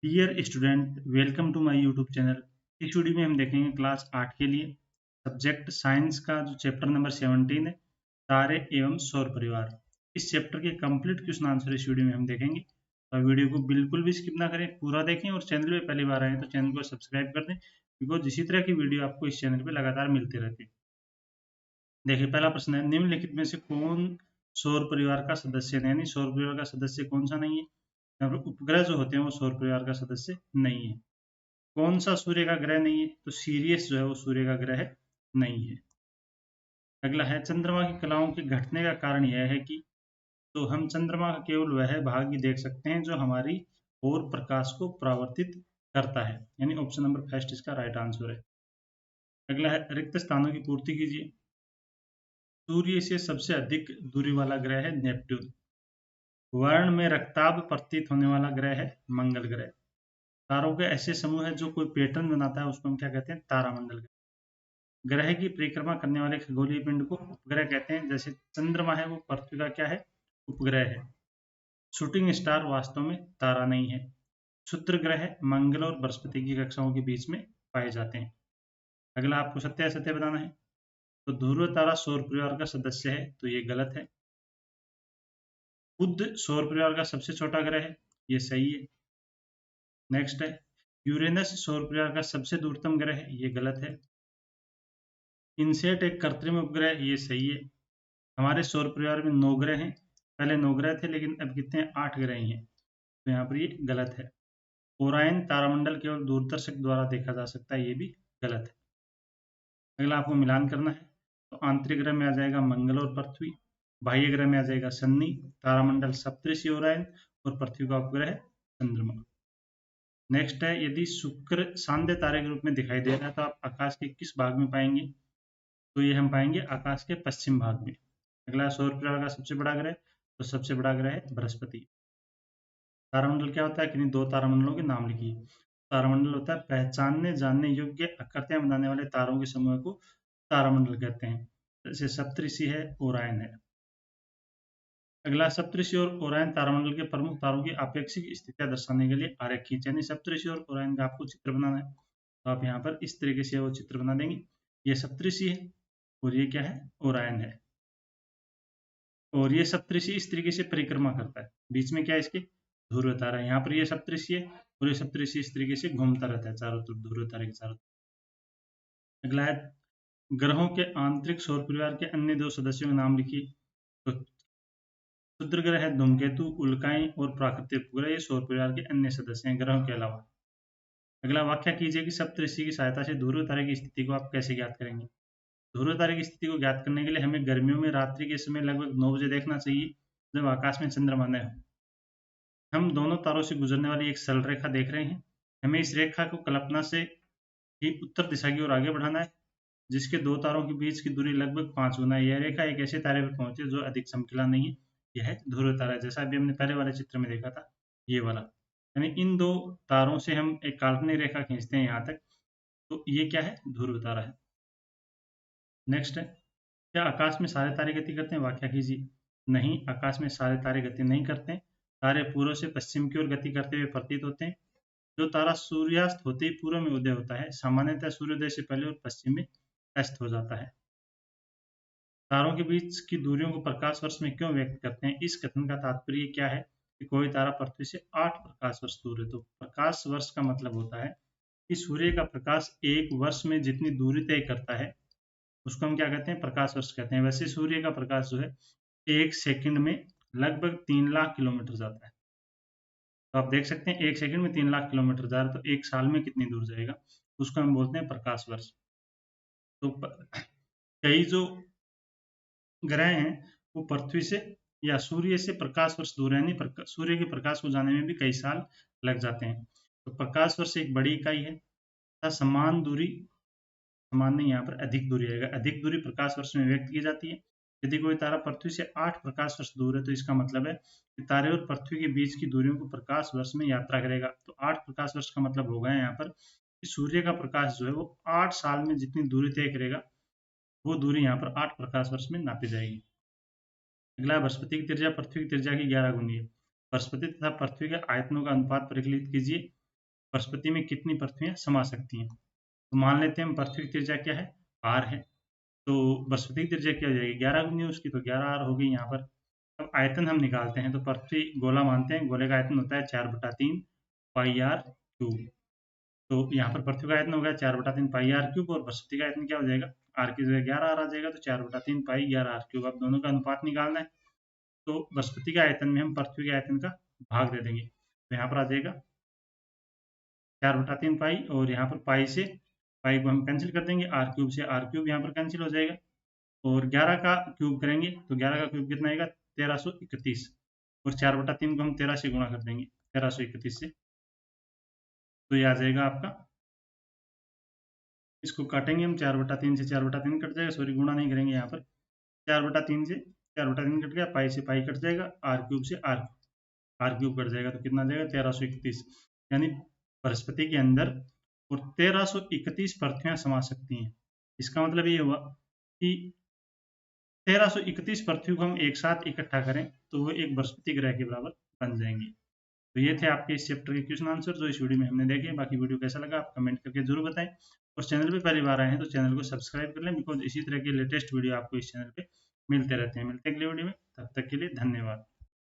Dear student, welcome to my YouTube channel. इस video में हम देखेंगे क्लास 8 के लिए सब्जेक्ट साइंस का जो चैप्टर नंबर 17 है, तारे एवं सौर परिवार। इस चैप्टर के कंप्लीट क्वेश्चन आंसर इस वीडियो में हम देखेंगे। तो वीडियो को बिल्कुल भी स्किप ना करें, पूरा देखें और चैनल पे पहली बार आए तो चैनल को सब्सक्राइब कर दें, बिकॉज इसी तरह की वीडियो आपको इस चैनल पे लगातार मिलती रहती है। देखिए, पहला प्रश्न है, निम्नलिखित में से कौन सौर परिवार का सदस्य है? यानी सौर परिवार का सदस्य कौन सा नहीं है? यहाँ पर उपग्रह जो होते हैं वो सौर परिवार का सदस्य नहीं है। कौन सा सूर्य का ग्रह नहीं है? तो सीरियस जो है वो सूर्य का ग्रह नहीं है। अगला है, चंद्रमा की कलाओं के घटने का कारण यह है कि, तो हम चंद्रमा का केवल वह भाग ही देख सकते हैं जो हमारी और प्रकाश को परावर्तित करता है। यानी ऑप्शन नंबर फर्स्ट इसका राइट आंसर है। अगला है, रिक्त स्थानों की पूर्ति कीजिए। सूर्य से सबसे अधिक दूरी वाला ग्रह है नेपट्टून। वर्ण में रक्ताभ प्रतीत होने वाला ग्रह है मंगल ग्रह। तारों के ऐसे समूह है जो कोई पैटर्न बनाता है, उसको हम क्या कहते हैं? तारामंडल। ग्रह की परिक्रमा करने वाले खगोलीय पिंड को उपग्रह कहते हैं। जैसे चंद्रमा है वो पृथ्वी का क्या है? उपग्रह है। शूटिंग स्टार वास्तव में तारा नहीं है। क्षुद्र ग्रह मंगल और बृहस्पति की कक्षाओं के बीच में पाए जाते हैं। अगला आपको सत्य असत्य बताना है। तो ध्रुव तारा सौर परिवार का सदस्य है, तो ये गलत है। बुध सौर परिवार का सबसे छोटा ग्रह है, ये सही है। नेक्स्ट है, यूरेनस सौर परिवार का सबसे दूरतम ग्रह है, ये गलत है। इनसेट एक कृत्रिम उपग्रह, ये सही है। हमारे सौर परिवार में 9 ग्रह हैं। पहले 9 ग्रह थे लेकिन अब कितने हैं? 8 ग्रह ही हैं, तो यहाँ पर ये गलत है। ओरायन तारामंडल केवल दूरदर्शक द्वारा देखा जा सकता है, ये भी गलत है। अगला आपको मिलान करना है। तो आंतरिक ग्रह में आ जाएगा मंगल और पृथ्वी, बाह्य ग्रह में आ जाएगा शनि, तारामंडल सप्तऋषि ओरायन और पृथ्वी का उपग्रह चंद्रमा। नेक्स्ट है, यदि शुक्र शानदार तारे के रूप में दिखाई दे रहा है तो आप आकाश के किस भाग में पाएंगे? तो ये हम पाएंगे आकाश के पश्चिम भाग में। अगला, सौर परिवार का सबसे बड़ा ग्रह, तो सबसे बड़ा ग्रह है बृहस्पति। तारामंडल क्या होता है? किन्हीं 2 तारामंडलों के नाम लिखिए। तारामंडल होता है पहचानने जानने योग्य आकृतियां बनाने वाले तारों के समूह को तारामंडल कहते हैं। जैसे सप्तऋषि है, ओरायन है। अगला, सप्तऋषि और ओरायन तारामंडल के प्रमुख तारों की आपेक्षिक स्थितियां दर्शाने के लिए आरेख खींचे। यानी सप्तऋषि और ओरायन का आपको चित्र बनाना है, तो आप यहाँ पर इस तरीके से वो चित्र बना देंगे। ये सप्तऋषि है और ये क्या है? ओरायन है। और ये सप्तऋषि इस तरीके से परिक्रमा करता है। बीच में क्या है इसके? ध्रुव तारा है। यहाँ पर ये सप्तऋषि है और ये सप्तऋषि इस तरीके से घूमता रहता है चारों तरफ, ध्रुव तारे के चारों तरफ। अगला है, ग्रहों के आंतरिक सौर परिवार के अन्य 2 सदस्यों के नाम लिखिए। तो क्षुद्र ग्रह है धूमकेतु, उल्काएं और प्राकृतिक उपग्रह, ये सौर परिवार के अन्य सदस्य हैं ग्रहों के अलावा। अगला, व्याख्या कीजिए कि सप्तऋषि की सहायता से ध्रुव तारे की स्थिति को आप कैसे ज्ञात करेंगे। ध्रुव तारे की स्थिति को ज्ञात करने के लिए हमें गर्मियों में रात्रि के समय लगभग 9 बजे देखना चाहिए, जब आकाश में चंद्रमा न हो। हम दोनों तारों से गुजरने वाली एक सरल रेखा देख रहे हैं। हमें इस रेखा को कल्पना से ही उत्तर दिशा की ओर आगे बढ़ाना है, जिसके 2 तारों के बीच की दूरी लगभग 5 गुना है। यह रेखा एक ऐसे तारे पर पहुंचे जो अधिक चमकीला नहीं है, यह है ध्रुव तारा, जैसा अभी हमने पहले वाले चित्र में देखा था, ये वाला। यानी इन 2 तारों से हम एक काल्पनिक रेखा खींचते हैं यहाँ तक, तो ये क्या है? ध्रुव तारा है। नेक्स्ट है, क्या आकाश में सारे तारे गति करते हैं? व्याख्या कीजिए। नहीं, आकाश में सारे तारे गति नहीं करते। तारे पूर्व से पश्चिम की ओर गति करते हुए प्रतीत होते हैं। जो तारा सूर्यास्त होते ही पूर्व में उदय होता है, सामान्यतः सूर्योदय से पहले और पश्चिम में अस्त हो जाता है। तारों के बीच की दूरियों को प्रकाश वर्ष में क्यों व्यक्त करते हैं? इस कथन का तात्पर्य क्या है कि कोई तारा पृथ्वी से 8 प्रकाश वर्ष दूर है। तो प्रकाश वर्ष का मतलब होता है कि सूर्य का प्रकाश एक वर्ष में जितनी दूरी तय करता है, उसको हम क्या कहते हैं? प्रकाश वर्ष कहते हैं। वैसे सूर्य का प्रकाश जो है 1 सेकंड में लगभग 3 लाख किलोमीटर जाता है। तो आप देख सकते हैं 1 सेकंड में 3 लाख किलोमीटर जा रहा है, तो 1 साल में कितनी दूर जाएगा, उसको हम बोलते हैं प्रकाश वर्ष। तो कई जो ग्रह हैं वो पृथ्वी से या सूर्य से प्रकाश वर्ष दूर है, यानी सूर्य के प्रकाश को जाने में भी कई साल लग जाते हैं। तो प्रकाश वर्ष एक बड़ी इकाई है तथा समान दूरी, समान नहीं, यहाँ पर अधिक दूरी आएगा, अधिक दूरी प्रकाश वर्ष में व्यक्त की जाती है। यदि कोई तारा पृथ्वी से 8 प्रकाश वर्ष दूर है तो इसका मतलब है कि तारे और पृथ्वी के बीच की दूरियों को प्रकाश वर्ष में यात्रा करेगा। तो 8 प्रकाश वर्ष का मतलब होगा यहाँ पर कि सूर्य का प्रकाश जो है वो 8 साल में जितनी दूरी तय करेगा, वो दूरी यहाँ पर 8 प्रकाश वर्ष में नापी जाएगी। अगला, बृहस्पति की त्रिज्या पृथ्वी की त्रिज्या की 11 गुनी है। बृहस्पति तथा पृथ्वी के आयतनों का अनुपात परिकलित कीजिए। बृहस्पति में कितनी पृथ्वियां समा सकती हैं। तो मान लेते हैं हम पृथ्वी की त्रिज्या क्या है, r है, तो बृहस्पति की त्रिज्या क्या हो जाएगी, 11 गुनी उसकी, तो 11r हो गई यहाँ पर। अब आयतन हम निकालते हैं, तो पृथ्वी गोला मानते हैं, गोले का आयतन होता है 4/3 पाई आर क्यूब। तो यहाँ पर पृथ्वी का आयतन हो गया 4/3 पाई आर क्यूब, और बृहस्पति का आयतन क्या हो जाएगा, आर की जगह 11 आर आ जाएगा, तो 4/3 पाई 11 आर क्यूब। अब दोनों का अनुपात निकालना है, तो बृहस्पति के आयतन में हम पृथ्वी के आयतन का भाग दे देंगे, तो यहाँ पर आ जाएगा 4/3 पाई, और यहाँ पर पाई से पाई को हम कैंसिल कर देंगे, आर क्यूब से आर क्यूब यहाँ पर कैंसिल हो जाएगा, और 11 का क्यूब करेंगे तो 11 का क्यूब कितना आएगा, 1331, और 4/3 को हम 13 से गुणा कर देंगे, 1331 से, तो ये आ जाएगा आपका, इसको काटेंगे हम, 4/3 से 4/3 कट जाएगा, सॉरी गुणा नहीं करेंगे यहाँ पर, 4/3 से 4/3 कट गया, पाई से पाई कट जाएगा, आर क्यूब से आर क्यूब कट जाएगा, तो कितना आ जाएगा 1331। यानी बृहस्पति के अंदर और 1331 पृथ्वियां समा सकती हैं। इसका मतलब ये हुआ कि 1331 पृथ्वी को हम एक साथ इकट्ठा करें तो वो एक बृहस्पति ग्रह के बराबर बन जाएंगे। तो ये थे आपके इस चैप्टर के क्वेश्चन आंसर जो इस वीडियो में हमने देखे। बाकी वीडियो कैसा लगा आप कमेंट करके जरूर बताएं, और चैनल पे पहली बार आए हैं तो चैनल को सब्सक्राइब कर लें, बिकॉज इसी तरह के लेटेस्ट वीडियो आपको इस चैनल पे मिलते रहते हैं। मिलते हैं अगले वीडियो में, तब तक के लिए धन्यवाद।